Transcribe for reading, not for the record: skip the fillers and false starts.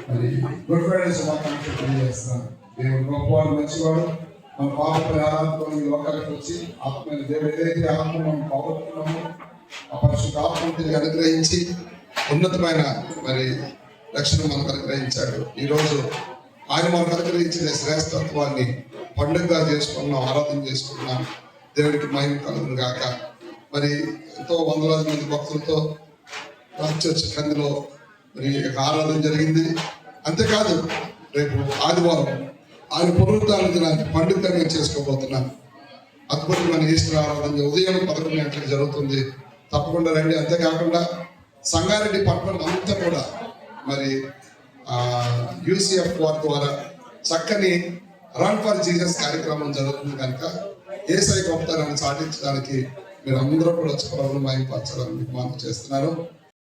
మరి good Friday శుభాకాంక్షలు తెలియజేస్తున్నాను. దేవుడు గొప్పవాడు, మంచివాడు. మన పాప ఆరాధనతో ఈ లోకానికి వచ్చి ఆత్మ దేవుడు ఏదైతే ఆత్మ మనం పోగొట్టుకున్నామో ఆ పరిశుద్ధ ఆత్మను తిరిగి అనుగ్రహించి ఉన్నతమైన మరి రక్షణ మనకు అనుగ్రహించాడు. ఈరోజు ఆయన మనకు అనుగ్రహించిన శ్రేష్టత్వాన్ని పండుగగా చేసుకున్నాం, ఆరాధన చేసుకున్నాం. దేవుడికి మహిమ కలుగును గాక. మరి ఎంతో వందలాది మంది భక్తులతో చర్చ్ కందిలో మరి ఆరాధన జరిగింది. అంతేకాదు రేపు ఆదివారం ఆయన పునరుద్ధాన దినాన్ని పండుగగా చేసుకోబోతున్నాను. అద్భుతమైన ఈస్టర్ ఆరాధన ఉదయం 11 గంటలకు జరుగుతుంది. తప్పకుండా రండి. అంతేకాకుండా సంగారెడ్డి పట్టణం అంతా కూడా మరి UCF వారి ద్వారా చక్కని రన్ ఫర్ జీసస్ కార్యక్రమం జరుగుతుంది కనుక యేసయ్య గొప్పతనాన్ని చాటించడానికి మీరు అందరూ కూడా వచ్చి ప్రభువును మహిమపరచాలని మీకు మనం చేస్తున్నారు.